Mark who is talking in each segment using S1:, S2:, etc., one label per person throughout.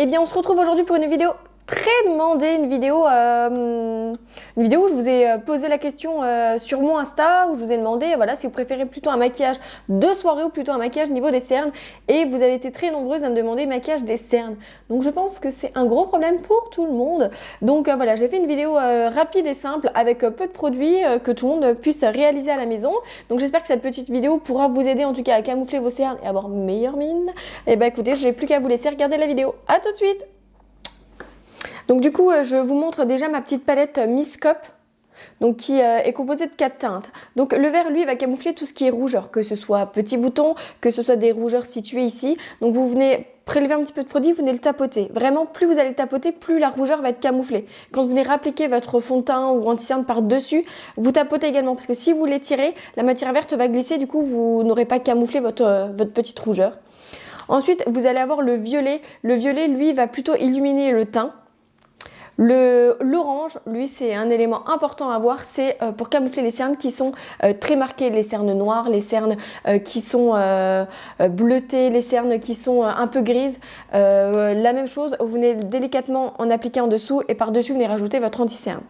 S1: Eh bien, on se retrouve aujourd'hui pour une vidéo très demandée, une vidéo où je vous ai posé la question sur mon Insta, où je vous ai demandé voilà, si vous préférez plutôt un maquillage de soirée ou plutôt un maquillage niveau des cernes. Et vous avez été très nombreuses à me demander maquillage des cernes. Donc je pense que c'est un gros problème pour tout le monde. Donc voilà, j'ai fait une vidéo rapide et simple avec peu de produits que tout le monde puisse réaliser à la maison. Donc j'espère que cette petite vidéo pourra vous aider en tout cas à camoufler vos cernes et avoir une meilleure mine. Et bah écoutez, j'ai plus qu'à vous laisser regarder la vidéo. À tout de suite! Donc du coup, je vous montre déjà ma petite palette Miss Cop, donc qui est composée de 4 teintes. Donc le vert, lui, va camoufler tout ce qui est rougeur, que ce soit petits boutons, que ce soit des rougeurs situées ici. Donc vous venez prélever un petit peu de produit, vous venez le tapoter. Vraiment, plus vous allez le tapoter, plus la rougeur va être camouflée. Quand vous venez appliquer votre fond de teint ou anti-cerne par-dessus, vous tapotez également, parce que si vous l'étirez, la matière verte va glisser, du coup vous n'aurez pas camouflé votre petite rougeur. Ensuite, vous allez avoir le violet. Le violet, lui, va plutôt illuminer le teint. L'orange, lui, c'est un élément important à voir, c'est pour camoufler les cernes qui sont très marquées, les cernes noires, les cernes qui sont bleutées, les cernes qui sont un peu grises. La même chose, vous venez délicatement en appliquer en dessous et par-dessus, vous venez rajouter votre anti-cerne.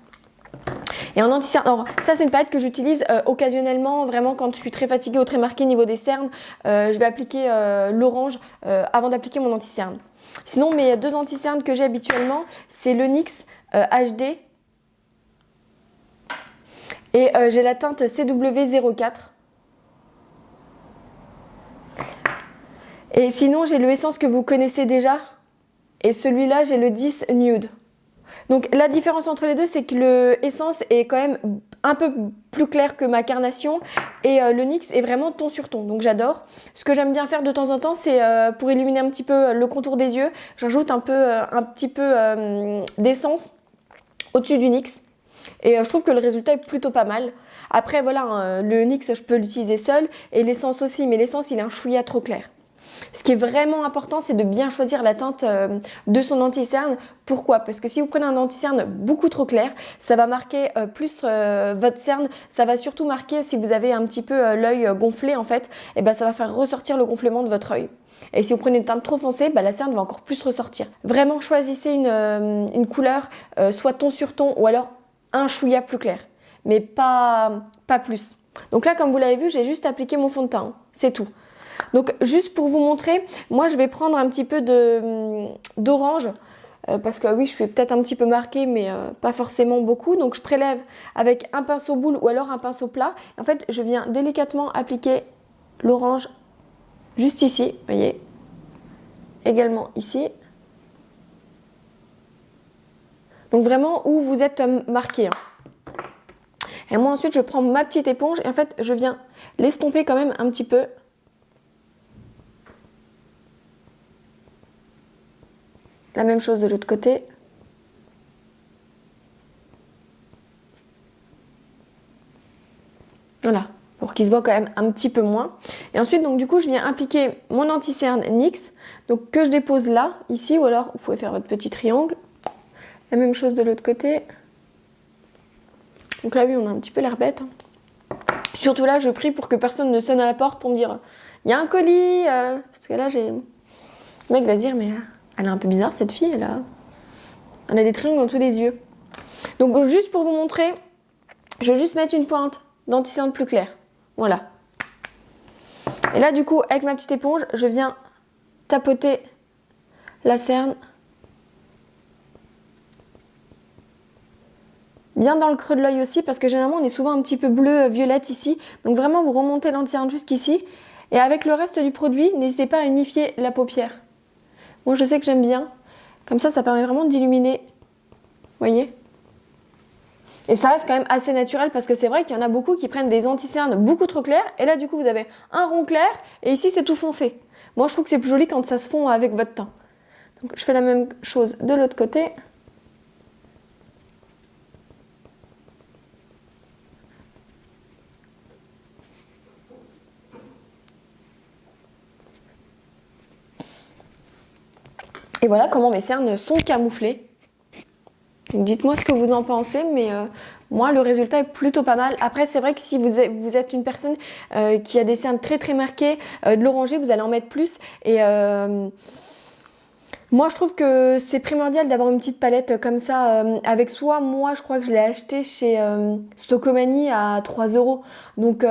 S1: Et en anti-cerne, alors ça c'est une palette que j'utilise occasionnellement, vraiment quand je suis très fatiguée ou très marquée niveau des cernes, je vais appliquer l'orange avant d'appliquer mon anti-cerne. Sinon, mes deux anti-cernes que j'ai habituellement, c'est le NYX HD et j'ai la teinte CW04. Et sinon, j'ai le Essence que vous connaissez déjà et celui-là, j'ai le 10 Nude. Donc la différence entre les deux, c'est que le Essence est quand même un peu plus clair que ma carnation et le NYX est vraiment ton sur ton, donc j'adore. Ce que j'aime bien faire de temps en temps, c'est pour illuminer un petit peu le contour des yeux, j'ajoute un petit peu d'essence au-dessus du NYX et je trouve que le résultat est plutôt pas mal. Après voilà, le NYX je peux l'utiliser seul et l'essence aussi, mais l'essence il est un chouïa trop clair. Ce qui est vraiment important, c'est de bien choisir la teinte de son anti-cerne. Pourquoi? Parce que si vous prenez un anti-cerne beaucoup trop clair, ça va marquer plus votre cerne. Ça va surtout marquer, si vous avez un petit peu l'œil gonflé en fait, et ben ça va faire ressortir le gonflement de votre œil. Et si vous prenez une teinte trop foncée, bah, la cerne va encore plus ressortir. Vraiment choisissez une couleur, soit ton sur ton ou alors un chouïa plus clair, mais pas plus. Donc là, comme vous l'avez vu, j'ai juste appliqué mon fond de teint, c'est tout. Donc juste pour vous montrer, moi je vais prendre un petit peu d'orange parce que oui je suis peut-être un petit peu marquée mais pas forcément beaucoup. Donc je prélève avec un pinceau boule ou alors un pinceau plat. En fait je viens délicatement appliquer l'orange juste ici, vous voyez, également ici. Donc vraiment où vous êtes marqué. Et moi ensuite je prends ma petite éponge et en fait je viens l'estomper quand même un petit peu. La même chose de l'autre côté. Voilà, pour qu'il se voit quand même un petit peu moins. Et ensuite, donc du coup, je viens appliquer mon anti-cerne NYX, donc que je dépose là, ici, ou alors vous pouvez faire votre petit triangle. La même chose de l'autre côté. Donc là, oui, on a un petit peu l'air bête. Surtout là, je prie pour que personne ne sonne à la porte pour me dire « Il y a un colis !» Parce que là, j'ai... Le mec va se dire « Mais elle est un peu bizarre, cette fille, elle a des triangles en dessous des yeux. » Donc juste pour vous montrer, je vais juste mettre une pointe d'anti-cerne plus clair. Voilà. Et là du coup, avec ma petite éponge, je viens tapoter la cerne. Bien dans le creux de l'œil aussi, parce que généralement on est souvent un petit peu bleu, violette ici. Donc vraiment vous remontez l'anti-cerne jusqu'ici. Et avec le reste du produit, n'hésitez pas à unifier la paupière. Moi je sais que j'aime bien. Comme ça permet vraiment d'illuminer. Vous voyez? Et ça reste quand même assez naturel parce que c'est vrai qu'il y en a beaucoup qui prennent des anti-cernes beaucoup trop clairs. Et là du coup vous avez un rond clair et ici c'est tout foncé. Moi je trouve que c'est plus joli quand ça se fond avec votre teint. Donc je fais la même chose de l'autre côté. Et voilà comment mes cernes sont camouflées. Dites-moi ce que vous en pensez, mais moi le résultat est plutôt pas mal. Après c'est vrai que si vous êtes une personne qui a des cernes très très marquées, de l'orangé vous allez en mettre plus. Et Moi, je trouve que c'est primordial d'avoir une petite palette comme ça avec soi. Moi, je crois que je l'ai acheté chez Stocomanie à 3 euros. Donc,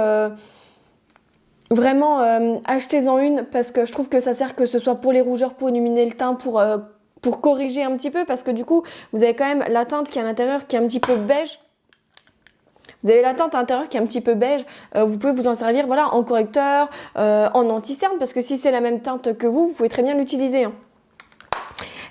S1: vraiment, achetez-en une parce que je trouve que ça sert que ce soit pour les rougeurs, pour illuminer le teint, pour corriger un petit peu. Parce que du coup, vous avez quand même la teinte qui est à l'intérieur qui est un petit peu beige. Vous avez la teinte à l'intérieur qui est un petit peu beige, vous pouvez vous en servir voilà, en correcteur, en anti-cerne, parce que si c'est la même teinte que vous pouvez très bien l'utiliser. Hein.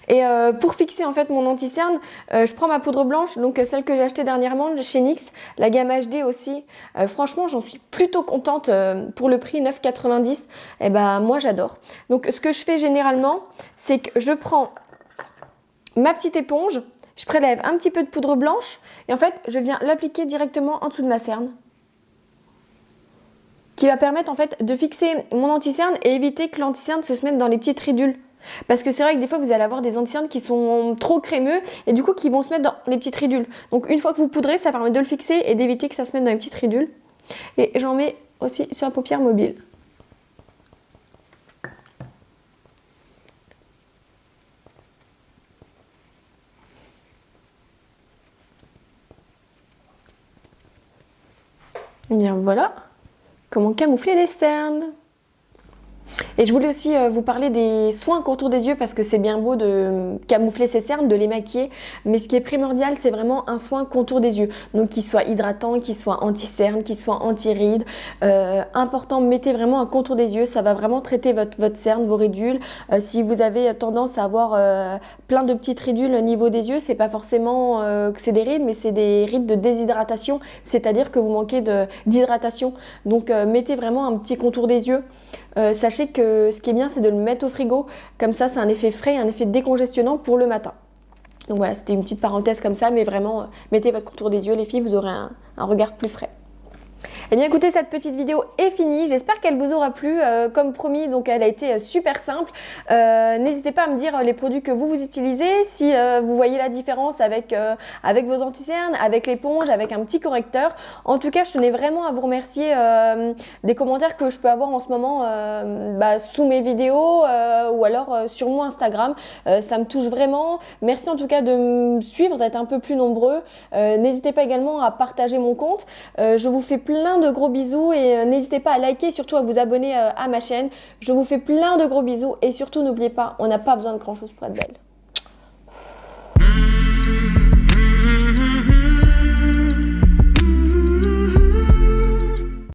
S1: Et pour fixer en fait mon anti-cerne, je prends ma poudre blanche, donc celle que j'ai achetée dernièrement chez NYX, la gamme HD aussi. Franchement, j'en suis plutôt contente pour le prix 9,90. Et ben moi j'adore. Donc ce que je fais généralement, c'est que je prends ma petite éponge, je prélève un petit peu de poudre blanche et en fait, je viens l'appliquer directement en dessous de ma cerne. Qui va permettre en fait de fixer mon anti-cerne et éviter que l'anti-cerne se mette dans les petites ridules. Parce que c'est vrai que des fois, vous allez avoir des anti-cernes qui sont trop crémeux et du coup qui vont se mettre dans les petites ridules. Donc une fois que vous poudrez, ça permet de le fixer et d'éviter que ça se mette dans les petites ridules. Et j'en mets aussi sur la paupière mobile. Et bien voilà, comment camoufler les cernes. Et je voulais aussi vous parler des soins contour des yeux parce que c'est bien beau de camoufler ses cernes, de les maquiller, mais ce qui est primordial, c'est vraiment un soin contour des yeux. Donc qu'il soit hydratant, qu'il soit anti-cerne, qu'il soit anti-rides. Important, mettez vraiment un contour des yeux, ça va vraiment traiter votre cerne, vos ridules. Si vous avez tendance à avoir plein de petites ridules au niveau des yeux, c'est pas forcément que c'est des rides, mais c'est des rides de déshydratation, c'est-à-dire que vous manquez d'hydratation. Donc mettez vraiment un petit contour des yeux. Sachez que ce qui est bien, c'est de le mettre au frigo. Comme ça, c'est un effet frais, un effet décongestionnant pour le matin. Donc voilà, c'était une petite parenthèse comme ça, mais vraiment, mettez votre contour des yeux, les filles, vous aurez un regard plus frais. Eh bien écoutez, cette petite vidéo est finie, j'espère qu'elle vous aura plu, comme promis, donc elle a été super simple. N'hésitez pas à me dire les produits que vous utilisez, si vous voyez la différence avec vos anti-cernes, avec l'éponge, avec un petit correcteur. En tout cas, je tenais vraiment à vous remercier des commentaires que je peux avoir en ce moment sous mes vidéos ou alors sur mon Instagram. Ça me touche vraiment. Merci en tout cas de me suivre, d'être un peu plus nombreux. N'hésitez pas également à partager mon compte. Je vous fais plein de gros bisous et n'hésitez pas à liker et surtout à vous abonner à ma chaîne. Je vous fais plein de gros bisous et surtout n'oubliez pas, on n'a pas besoin de grand chose pour être belle.